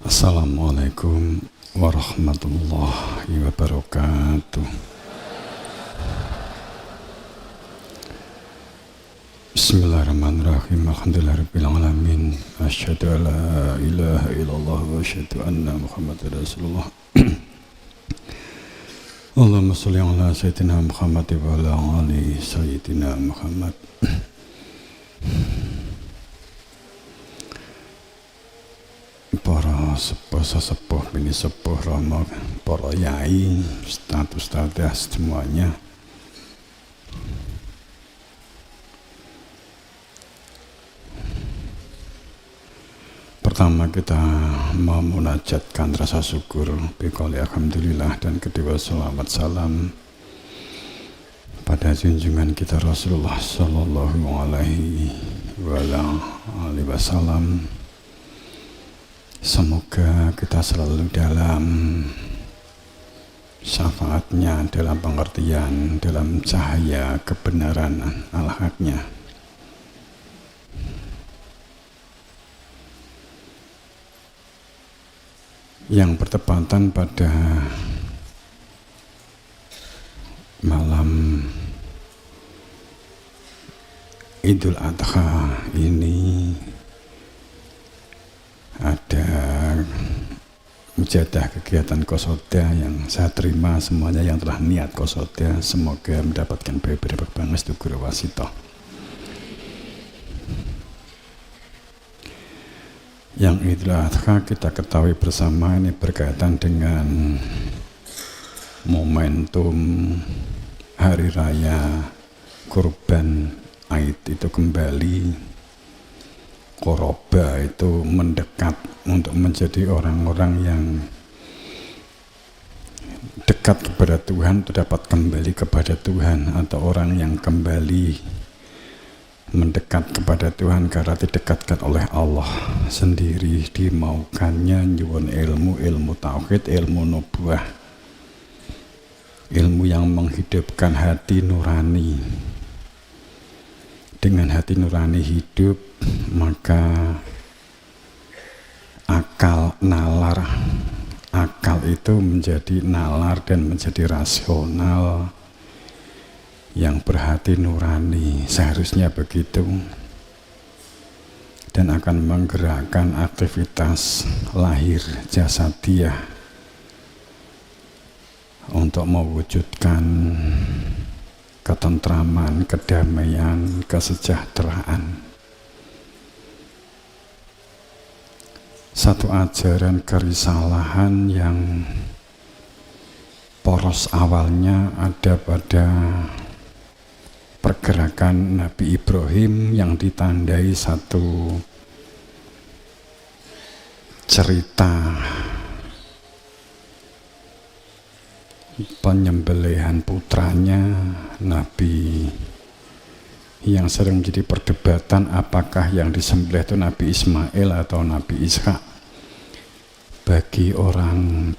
Assalamualaikum warahmatullahi wabarakatuh. Bismillahirrahmanirrahim. Alhamdulillahirabbil alamin. Asyhadu an la ilaha illallah wa asyhadu anna Muhammadar Rasulullah. Allahumma shalli ala sayyidina Muhammad wa ala ali sayyidina Muhammad. Para sepuh-sepuh, bini sepuh Romo, para yai, ustadz semuanya. Pertama kita mau munajatkan rasa syukur biqauli alhamdulillah, dan kedua salawat salam pada junjungan kita Rasulullah sallallahu alaihi wasallam. Semoga kita selalu dalam syafaatnya, dalam pengertian, dalam cahaya kebenaran al-haqnya. Yang bertepatan pada malam Idul Adha ini ada mujadah kegiatan Qasada yang saya terima semuanya yang telah niat Qasada, semoga mendapatkan beberapa pangestu guru wasito. Yang Idul Adha kita ketahui bersama ini berkaitan dengan momentum hari raya kurban Aid itu kembali. Qoroba itu mendekat untuk menjadi orang-orang yang dekat kepada Tuhan, itu dapat kembali kepada Tuhan, atau orang yang kembali mendekat kepada Tuhan karena didekatkan oleh Allah sendiri, dimaukannya nyuwun ilmu tauhid, ilmu nubuah, ilmu yang menghidupkan hati nurani. Dengan hati nurani hidup, maka akal itu menjadi nalar dan menjadi rasional yang berhati nurani, seharusnya begitu, dan akan menggerakkan aktivitas lahir jasadiah untuk mewujudkan ketentraman, kedamaian, kesejahteraan. Satu ajaran kerisalahan yang poros awalnya ada pada pergerakan Nabi Ibrahim yang ditandai satu cerita penyembelihan putranya Nabi, yang sering menjadi perdebatan apakah yang disembelih itu Nabi Ismail atau Nabi Ishak. Bagi orang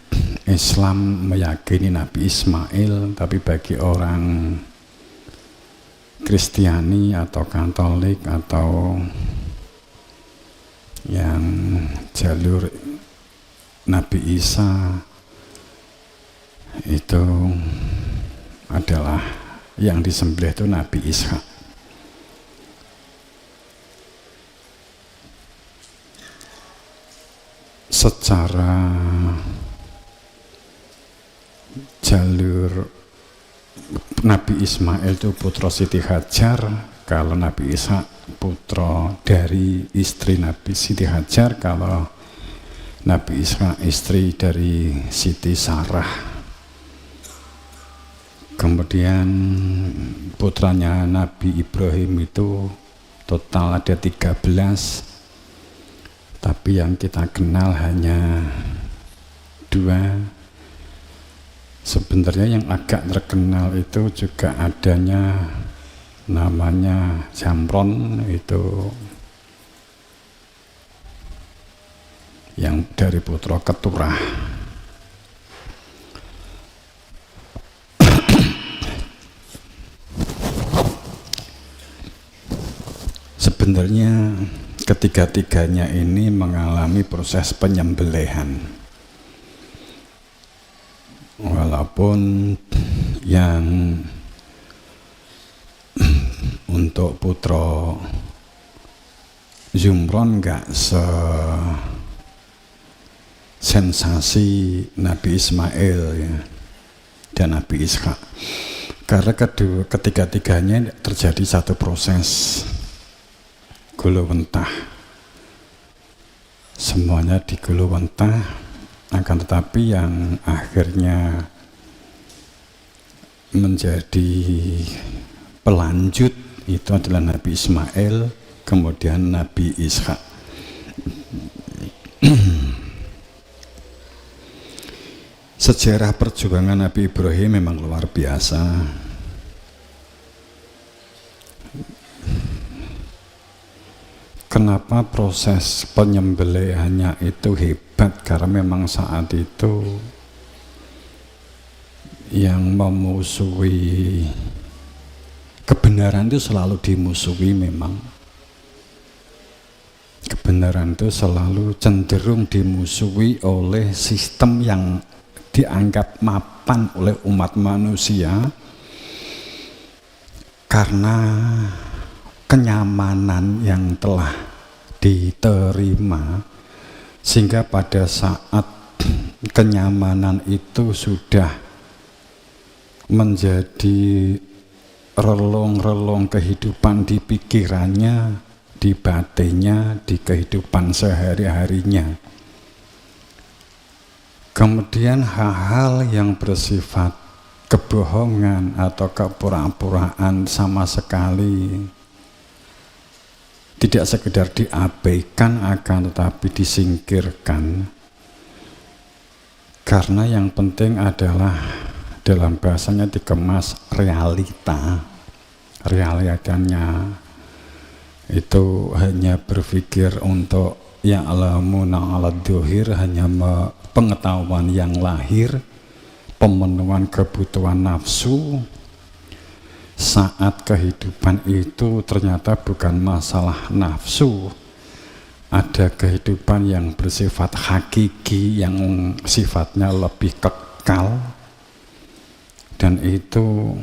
Islam meyakini Nabi Ismail, tapi bagi orang Kristiani atau Katolik atau yang jalur Nabi Isa itu adalah yang disembelih itu Nabi Ishak. Secara jalur Nabi Ismail itu putra Siti Hajar, kalau Nabi Ishak putra dari istri Nabi Siti Hajar, kalau Nabi Ishak istri dari Siti Sarah. Kemudian putranya Nabi Ibrahim itu total ada 13, tapi yang kita kenal hanya 2. Sebenarnya yang agak terkenal itu juga adanya namanya Zamron, itu yang dari putra Keturah. Sebenarnya ketiga-tiganya ini mengalami proses penyembelihan. Walaupun yang untuk putra Zumron nggak sensasi Nabi Ismail ya, dan Nabi Ishak, karena ketiga-tiganya terjadi satu proses guluwentah, semuanya diguluwentah, akan tetapi yang akhirnya menjadi pelanjut itu adalah Nabi Ismail, kemudian Nabi Ishak. Sejarah perjuangan Nabi Ibrahim memang luar biasa. Kenapa proses penyembelihannya itu hebat? Karena memang saat itu yang memusuhi kebenaran itu selalu dimusuhi. Memang kebenaran itu selalu cenderung dimusuhi oleh sistem yang dianggap mapan oleh umat manusia karena kenyamanan yang telah diterima, sehingga pada saat kenyamanan itu sudah menjadi relung-relung kehidupan di pikirannya, di batinnya, di kehidupan sehari-harinya. Kemudian hal-hal yang bersifat kebohongan atau kepura-puraan sama sekali tidak sekedar diabaikan, akan tetapi disingkirkan. Karena yang penting adalah dalam bahasanya dikemas realita. Realitanya itu hanya berpikir untuk ya'lamuna 'ala dhuhir, hanya pengetahuan yang lahir, pemenuhan kebutuhan nafsu. Saat kehidupan itu ternyata bukan masalah nafsu, ada kehidupan yang bersifat hakiki, yang sifatnya lebih kekal, dan itu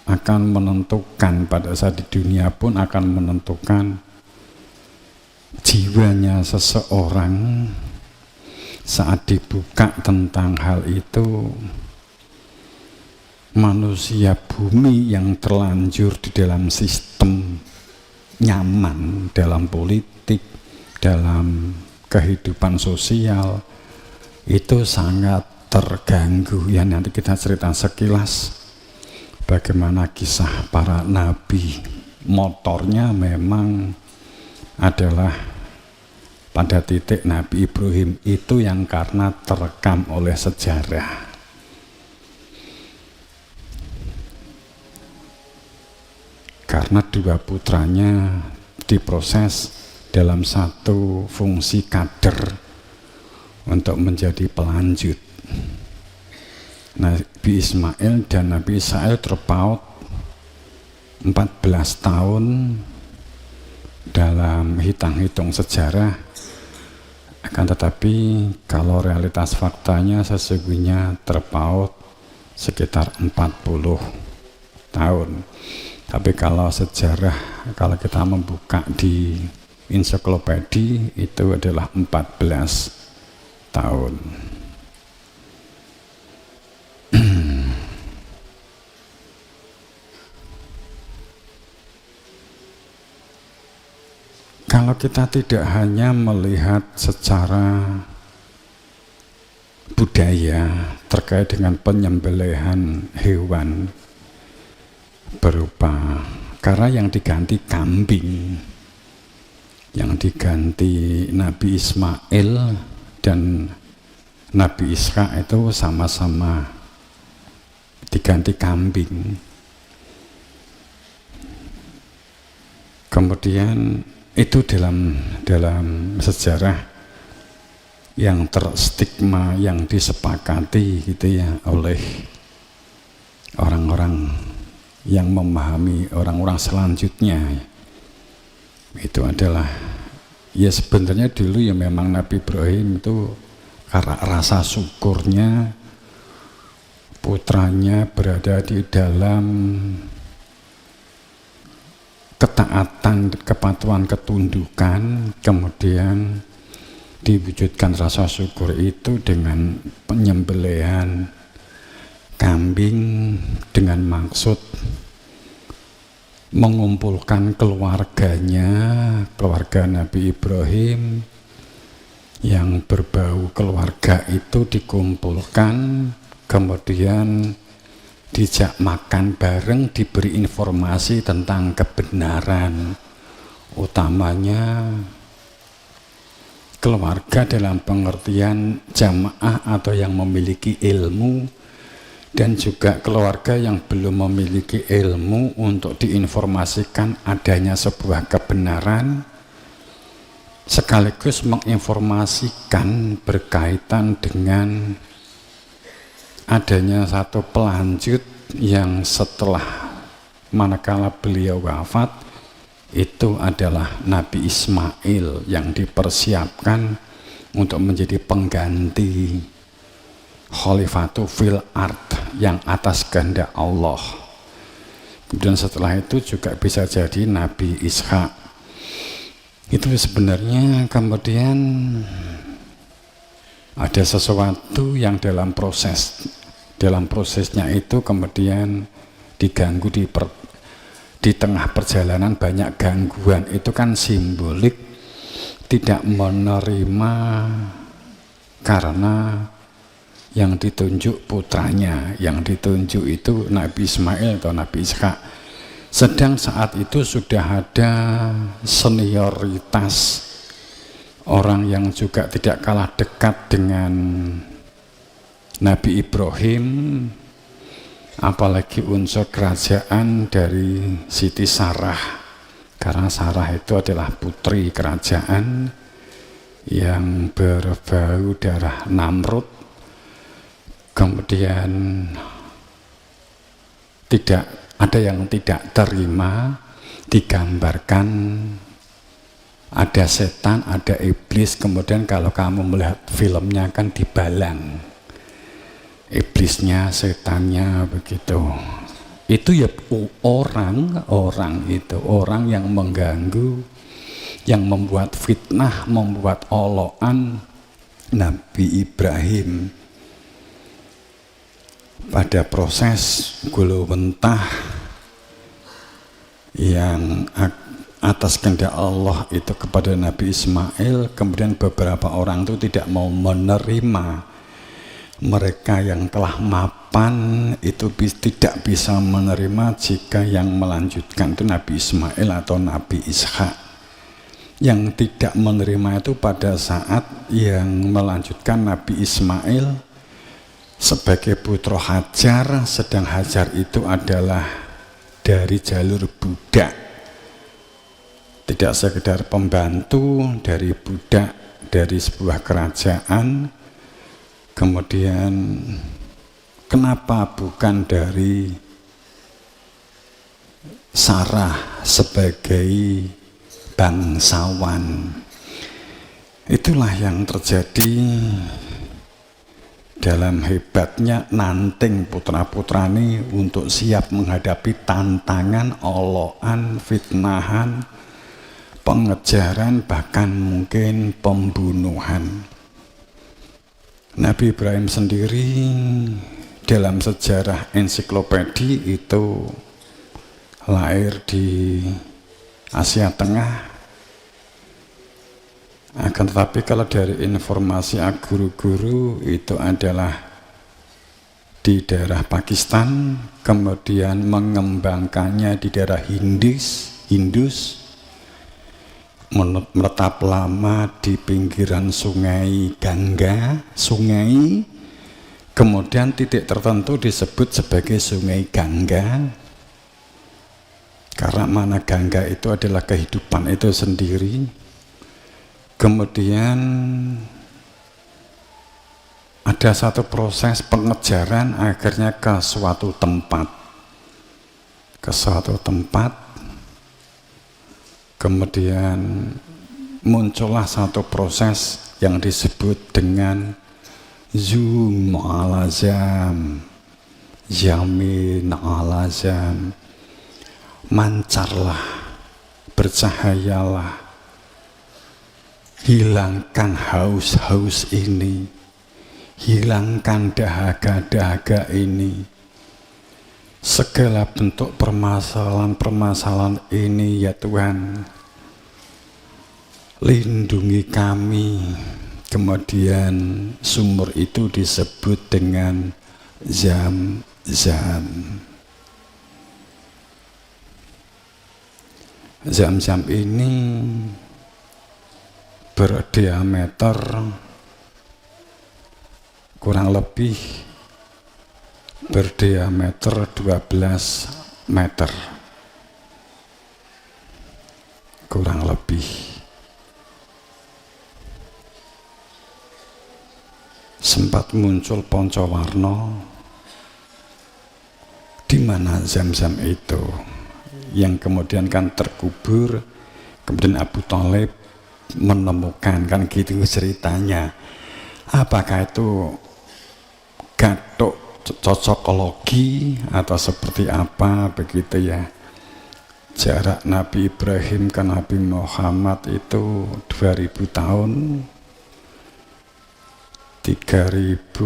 akan menentukan pada saat di dunia pun akan menentukan jiwanya seseorang. Saat dibuka tentang hal itu, manusia bumi yang terlanjur di dalam sistem nyaman, dalam politik, dalam kehidupan sosial, itu sangat terganggu. Ya, nanti kita cerita sekilas bagaimana kisah para nabi. Motornya memang adalah pada titik Nabi Ibrahim itu yang karena terekam oleh sejarah. Karena dua putranya diproses dalam satu fungsi kader untuk menjadi pelanjut. Nabi Ismail dan Nabi Ishak terpaut 14 tahun dalam hitung-hitung sejarah. Akan tetapi kalau realitas faktanya sesungguhnya terpaut sekitar 40 tahun. Tapi kalau sejarah, kalau kita membuka di ensiklopedi, itu adalah 14 tahun. Kalau kita tidak hanya melihat secara budaya terkait dengan penyembelihan hewan berupa, karena yang diganti kambing, yang diganti Nabi Ismail dan Nabi Ishak itu sama-sama diganti kambing. Kemudian itu dalam sejarah yang terstigma, yang disepakati gitu ya oleh orang-orang yang memahami orang-orang selanjutnya, itu adalah Ya sebenarnya dulu ya memang Nabi Ibrahim itu karena rasa syukurnya putranya berada di dalam ketaatan, kepatuhan, ketundukan, kemudian diwujudkan rasa syukur itu dengan penyembelihan kambing dengan maksud mengumpulkan keluarganya, keluarga Nabi Ibrahim yang berbau keluarga itu dikumpulkan, kemudian dijak makan bareng, diberi informasi tentang kebenaran, utamanya keluarga dalam pengertian jamaah atau yang memiliki ilmu, dan juga keluarga yang belum memiliki ilmu untuk diinformasikan adanya sebuah kebenaran, sekaligus menginformasikan berkaitan dengan adanya satu pelanjut yang setelah manakala beliau wafat itu adalah Nabi Ismail yang dipersiapkan untuk menjadi pengganti Khalifatu fil ard yang atas kehendak Allah. Kemudian setelah itu juga bisa jadi Nabi Ishak. Itu sebenarnya kemudian ada sesuatu yang dalam prosesnya itu kemudian diganggu di tengah perjalanan, banyak gangguan. Itu kan simbolik tidak menerima karena yang ditunjuk putranya, yang ditunjuk itu Nabi Ismail atau Nabi Ishak. Sedang saat itu sudah ada senioritas orang yang juga tidak kalah dekat dengan Nabi Ibrahim, apalagi unsur kerajaan dari Siti Sarah, karena Sarah itu adalah putri kerajaan yang berbau darah Namrud. Kemudian tidak ada yang tidak terima, digambarkan ada setan, ada iblis. Kemudian kalau kamu melihat filmnya kan dibalang iblisnya, setannya, begitu. Itu ya orang itu orang yang mengganggu, yang membuat fitnah, membuat oloan Nabi Ibrahim pada proses gulawentah yang atas kehendak Allah itu kepada Nabi Ismail. Kemudian beberapa orang itu tidak mau menerima, mereka yang telah mapan itu tidak bisa menerima jika yang melanjutkan itu Nabi Ismail atau Nabi Ishak. Yang tidak menerima itu pada saat yang melanjutkan Nabi Ismail sebagai putra Hajar, sedang Hajar itu adalah dari jalur budak, tidak sekedar pembantu dari budak dari sebuah kerajaan. Kemudian kenapa bukan dari Sarah sebagai bangsawan? Itulah yang terjadi dalam hebatnya nanting putra-putrani untuk siap menghadapi tantangan, oloan, fitnahan, pengejaran, bahkan mungkin pembunuhan. Nabi Ibrahim sendiri dalam sejarah ensiklopedi itu lahir di Asia Tengah. Akan tetapi kalau dari informasi guru-guru itu adalah di daerah Pakistan, kemudian mengembangkannya di daerah Indus, menetap lama di pinggiran sungai Gangga, kemudian titik tertentu disebut sebagai sungai Gangga, karena mana Gangga itu adalah kehidupan itu sendiri. Kemudian ada satu proses pengejaran akhirnya ke suatu tempat, kemudian muncullah satu proses yang disebut dengan zoom ala zam, yamin ala zam. Mancarlah, bercahayalah, hilangkan haus-haus ini, hilangkan dahaga-dahaga ini, segala bentuk permasalahan-permasalahan ini ya Tuhan, lindungi kami. Kemudian sumur itu disebut dengan Zam-Zam. Zam-Zam ini berdiameter kurang lebih berdiameter 12 meter kurang lebih. Sempat muncul Poncowarno. Di mana Zam-Zam itu yang kemudian kan terkubur, kemudian Abu Thalib menemukan, kan gitu ceritanya. Apakah itu gatuk cocokologi atau seperti apa begitu ya? Jarak Nabi Ibrahim ke Nabi Muhammad itu 2000 tahun, 3700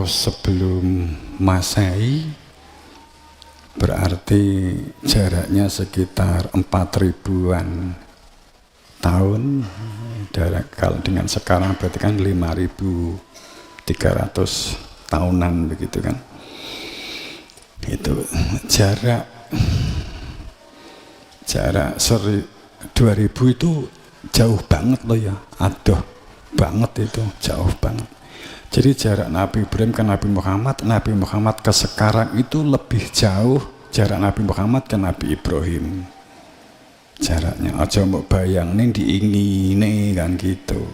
sebelum Masehi, berarti jaraknya sekitar 4000-an tahun. Kalau dengan sekarang berarti kan 5300 tahunan begitu kan. Itu jarak 2000 itu jauh banget loh ya, aduh banget, itu jauh banget. Jadi jarak Nabi Ibrahim ke Nabi Muhammad ke sekarang itu lebih jauh jarak Nabi Muhammad ke Nabi Ibrahim. Jaraknya aja mau bayangin diingini kan gitu.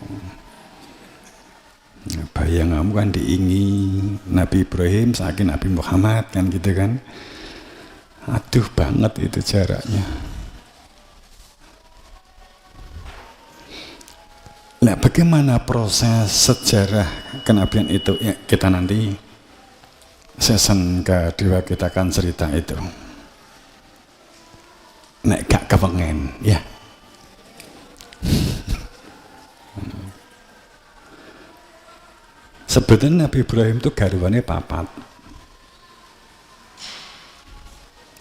Bayang kamu kan diingi Nabi Ibrahim saking Nabi Muhammad kan gitu kan. Aduh banget itu jaraknya. Nah, bagaimana proses sejarah kenabian itu ya, kita nanti season kedua kita akan cerita itu. Nek gak kepengen ya. Sebetulnya Nabi Ibrahim itu garwane papat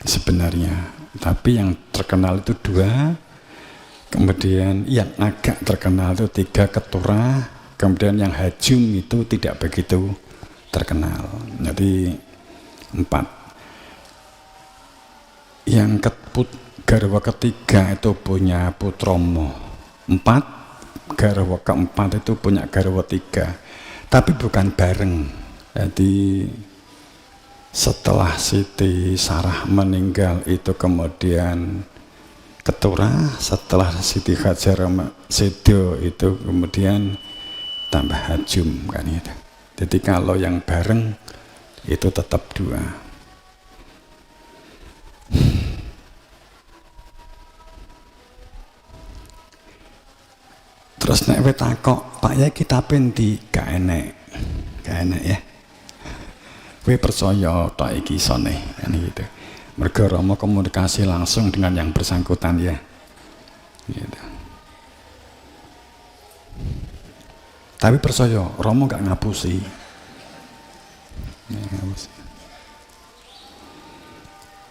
sebenarnya, tapi yang terkenal itu 2. Kemudian yang agak terkenal itu 3 keturah, kemudian yang hajum itu tidak begitu terkenal, jadi 4. Yang garwa ketiga itu punya Putromo 4, garwa keempat itu punya garwa 3, tapi bukan bareng. Jadi setelah Siti Sarah meninggal itu kemudian keturah, setelah Siti Hajar Sedo itu kemudian tambah hajum kan itu. Jadi kalau yang bareng itu tetap 2. Terus nek takok, Pak ya kita pendi gak enek ya. Kowe percaya tok iki isone kan gitu. Mergo Rama komunikasi langsung dengan yang bersangkutan ya. Gitu. Tapi percaya, Rama gak ngapusi.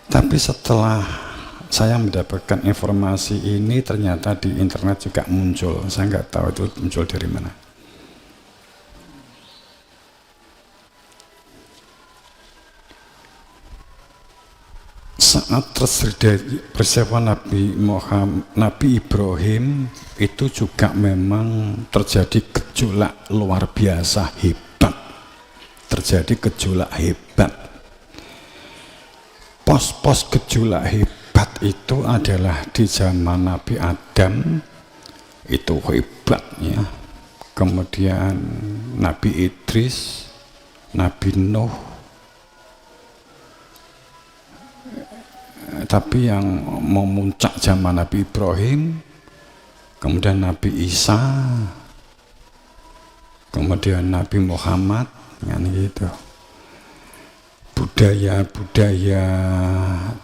Tapi setelah saya mendapatkan informasi ini, ternyata di internet juga muncul. Saya nggak tahu itu muncul dari mana. Saat terjadi peristiwa Nabi Ibrahim itu juga memang terjadi gejolak luar biasa hebat. Terjadi gejolak hebat. Pos-pos gejolak hebat itu adalah di zaman Nabi Adam, itu hebatnya. Kemudian Nabi Idris, Nabi Nuh. Tapi yang memuncak zaman Nabi Ibrahim kemudian Nabi Isa, kemudian Nabi Muhammad, kan gitu. Budaya-budaya,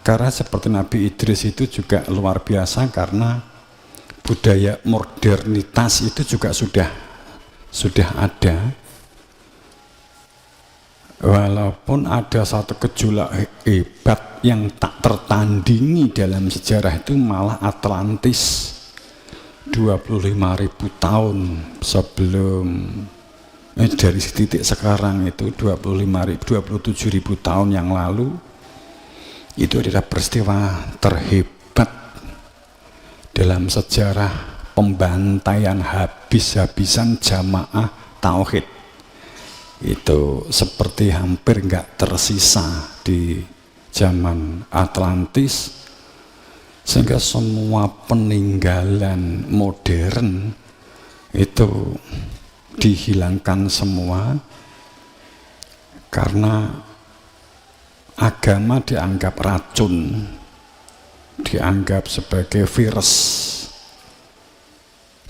karena seperti Nabi Idris itu juga luar biasa, karena budaya modernitas itu juga sudah ada. Walaupun ada satu gejolak hebat yang tak tertandingi dalam sejarah, itu malah Atlantis 25.000 tahun sebelum dari titik sekarang itu 27.000 tahun yang lalu, itu adalah peristiwa terhebat dalam sejarah pembantaian habis-habisan jamaah tauhid. Itu seperti hampir nggak tersisa di zaman Atlantis, sehingga semua peninggalan modern itu dihilangkan semua karena agama dianggap racun, dianggap sebagai virus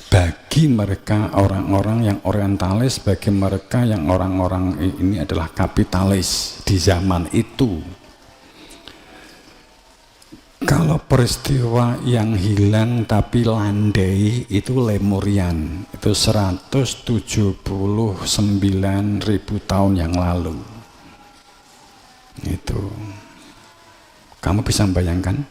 bagi mereka orang-orang yang orientalis, bagi mereka yang orang-orang ini adalah kapitalis di zaman itu. Kalau peristiwa yang hilang tapi landai itu Lemurian, itu 179.000 tahun yang lalu. Itu kamu bisa membayangkan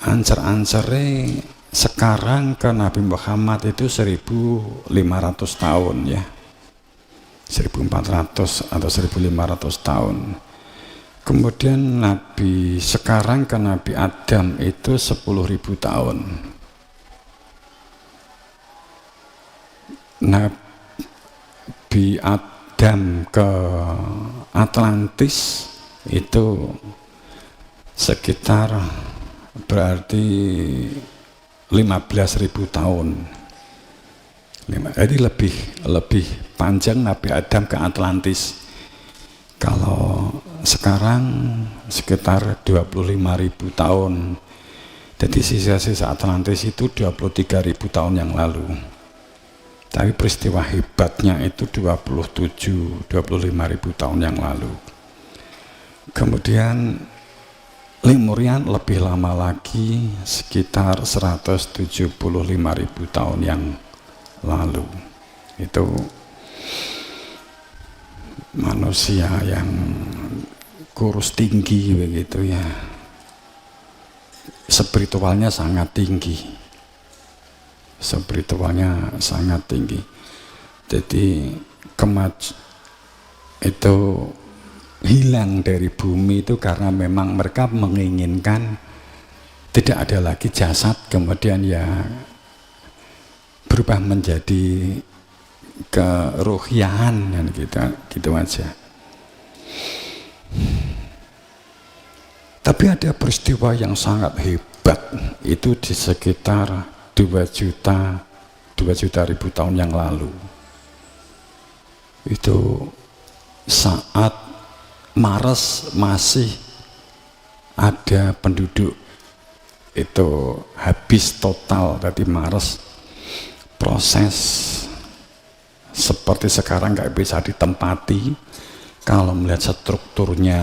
ancer-ancernya sekarang ke Nabi Muhammad itu 1.500 tahun ya, 1.400 atau 1.500 tahun. Kemudian Nabi sekarang ke Nabi Adam itu 10.000 tahun. Nabi Adam ke Atlantis itu sekitar berarti 15.000 tahun. Jadi lebih panjang Nabi Adam ke Atlantis. Kalau sekarang sekitar 25.000 tahun. Jadi sisa-sisa Atlantis itu 23.000 tahun yang lalu. Tapi peristiwa hebatnya itu 25.000 tahun yang lalu. Kemudian Lemurian lebih lama lagi, sekitar 175.000 tahun yang lalu. Itu manusia yang kurus tinggi begitu ya, spiritualnya sangat tinggi, spiritualnya sangat tinggi. Jadi itu hilang dari bumi itu karena memang mereka menginginkan tidak ada lagi jasad, kemudian ya berubah menjadi keruhian dan gitu aja. Tapi ada peristiwa yang sangat hebat itu di sekitar 2.000 tahun yang lalu. Itu saat Mars masih ada penduduk, itu habis total dari Mars. Proses seperti sekarang nggak bisa ditempati. Kalau melihat strukturnya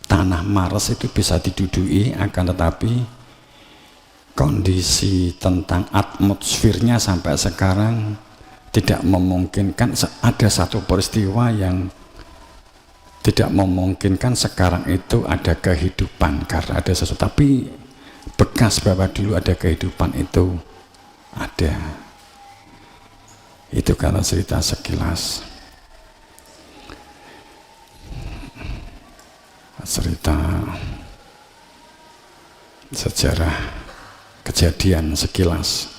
tanah Mars itu bisa diduduki, akan tetapi kondisi tentang atmosfernya sampai sekarang tidak memungkinkan. Ada satu peristiwa yang tidak memungkinkan sekarang itu ada kehidupan karena ada sesuatu, tapi bekas bahwa dulu ada kehidupan itu ada. Itu kalau cerita sekilas, cerita sejarah kejadian sekilas.